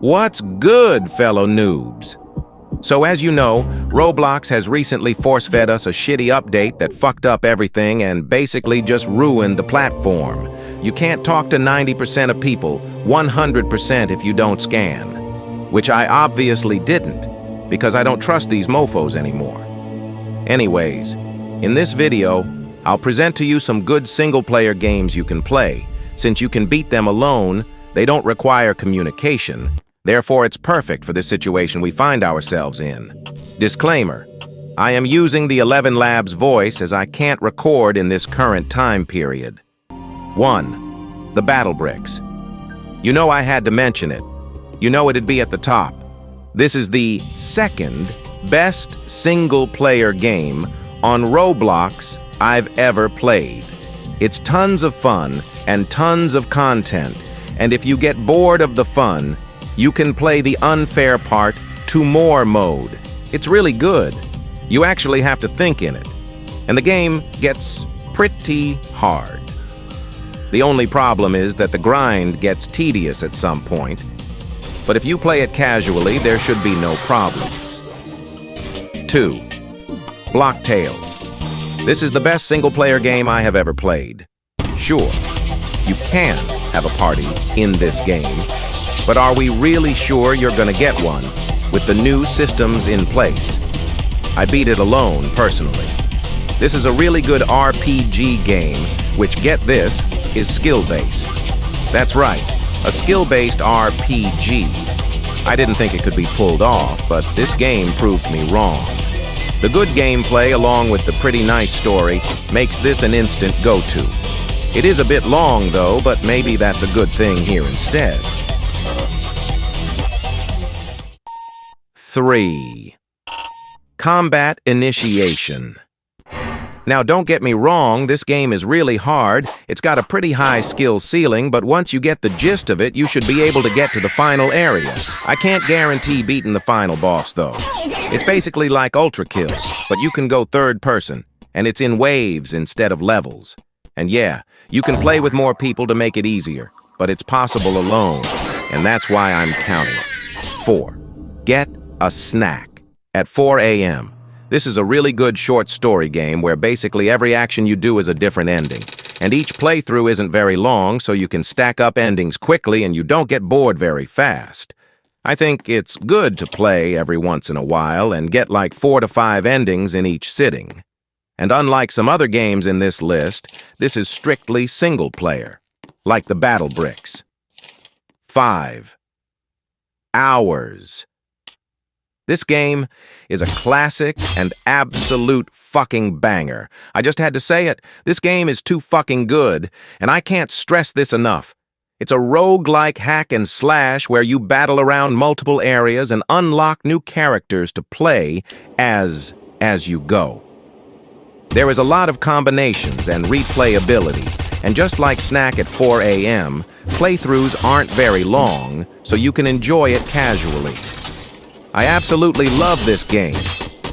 What's good, fellow noobs? So as you know, Roblox has recently force-fed us a shitty update that fucked up everything and basically just ruined the platform. You can't talk to 90% of people, 100% if you don't scan. Which I obviously didn't, because I don't trust these mofos anymore. Anyways, in this video, I'll present to you some good single-player games you can play. Since you can beat them alone, they don't require communication. Therefore, it's perfect for the situation we find ourselves in. Disclaimer: I am using the 11 Labs voice as I can't record in this current time period. 1. The Battle Bricks. You know I had to mention it. You know it'd be at the top. This is the second best single-player game on Roblox I've ever played. It's tons of fun and tons of content, and if you get bored of the fun, you can play the unfair part to more mode. It's really good. You actually have to think in it. And the game gets pretty hard. The only problem is that the grind gets tedious at some point. But if you play it casually, there should be no problems. 2. Block Tales. This is the best single-player game I have ever played. Sure, you can have a party in this game, but are we really sure you're gonna get one with the new systems in place? I beat it alone, personally. This is a really good RPG game, which, get this, is skill-based. That's right, a skill-based RPG. I didn't think it could be pulled off, but this game proved me wrong. The good gameplay, along with the pretty nice story, makes this an instant go-to. It is a bit long, though, but maybe that's a good thing here instead. 3. Combat Initiation. Now, don't get me wrong, this game is really hard. It's got a pretty high skill ceiling, but once you get the gist of it, you should be able to get to the final area. I can't guarantee beating the final boss, though. It's basically like ULTRAKILL, but you can go third person, and it's in waves instead of levels. And yeah, you can play with more people to make it easier, but it's possible alone, and that's why I'm counting it. 4. Get a Snack. At 4 a.m. This is a really good short story game where basically every action you do is a different ending. And each playthrough isn't very long, so you can stack up endings quickly and you don't get bored very fast. I think it's good to play every once in a while and get like 4 to 5 endings in each sitting. And unlike some other games in this list, this is strictly single player, like the Battle Bricks. 5. Hours. This game is a classic and absolute fucking banger. I just had to say it. This game is too fucking good, and I can't stress this enough. It's a roguelike hack and slash where you battle around multiple areas and unlock new characters to play as you go. There is a lot of combinations and replayability, and just like Snack at 4 a.m., playthroughs aren't very long, so you can enjoy it casually. I absolutely love this game.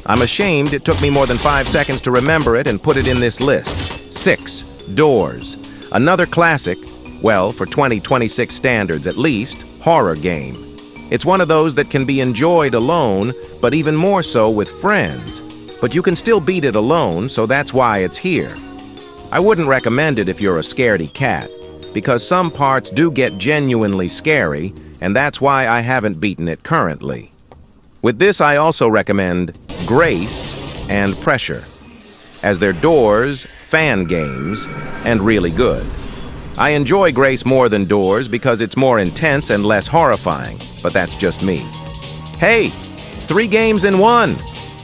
I'm ashamed it took me more than 5 seconds to remember it and put it in this list. 6. Doors. Another classic, well, for 2026 standards at least, horror game. It's one of those that can be enjoyed alone, but even more so with friends. But you can still beat it alone, so that's why it's here. I wouldn't recommend it if you're a scaredy cat, because some parts do get genuinely scary, and that's why I haven't beaten it currently. With this, I also recommend Grace and Pressure, as they're doors, fan games, and really good. I enjoy Grace more than Doors because it's more intense and less horrifying, but that's just me. Hey, 3 games in 1.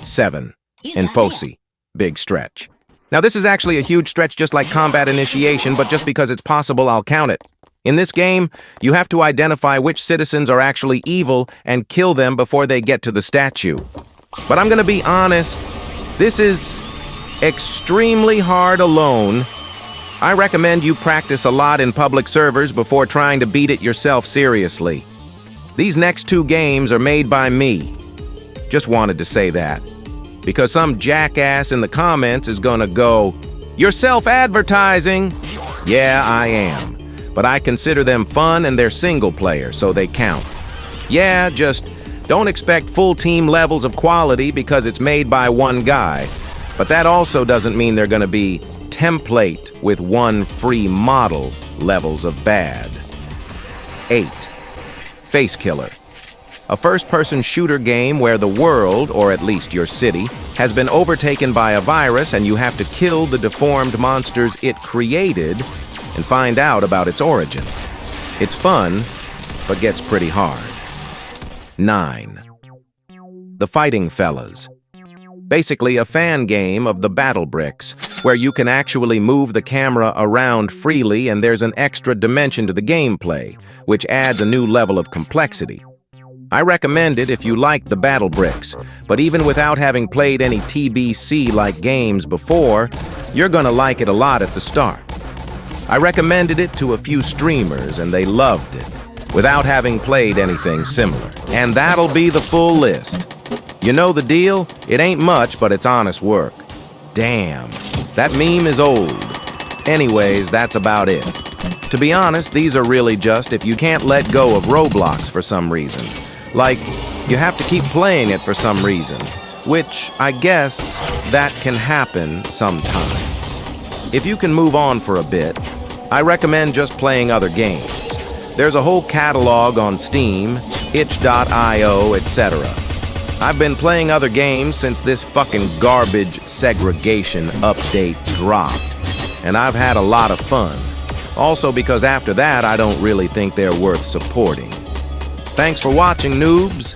7. Enfosi. Big stretch. Now this is actually a huge stretch just like Combat Initiation, but just because it's possible, I'll count it. In this game, you have to identify which citizens are actually evil and kill them before they get to the statue. But I'm gonna be honest, this is extremely hard alone. I recommend you practice a lot in public servers before trying to beat it yourself seriously. These next 2 games are made by me. Just wanted to say that, because some jackass in the comments is gonna go, "You're self-advertising." Yeah, I am. But I consider them fun and they're single player, so they count. Yeah, just don't expect full team levels of quality because it's made by one guy. But that also doesn't mean they're gonna be template with one free model levels of bad. 8. Face Killer. A first-person shooter game where the world, or at least your city, has been overtaken by a virus and you have to kill the deformed monsters it created and find out about its origin. It's fun, but gets pretty hard. 9. The Fighting Fellas. Basically a fan game of the battle bricks, where you can actually move the camera around freely and there's an extra dimension to the gameplay, which adds a new level of complexity. I recommend it if you like the battle bricks, but even without having played any TBC-like games before, you're gonna like it a lot at the start. I recommended it to a few streamers and they loved it, without having played anything similar. And that'll be the full list. You know the deal? It ain't much, but it's honest work. Damn, that meme is old. Anyways, that's about it. To be honest, these are really just if you can't let go of Roblox for some reason. Like, you have to keep playing it for some reason, which I guess that can happen sometimes. If you can move on for a bit, I recommend just playing other games. There's a whole catalog on Steam, itch.io, etc. I've been playing other games since this fucking garbage segregation update dropped, and I've had a lot of fun. Also because after that, I don't really think they're worth supporting. Thanks for watching, noobs.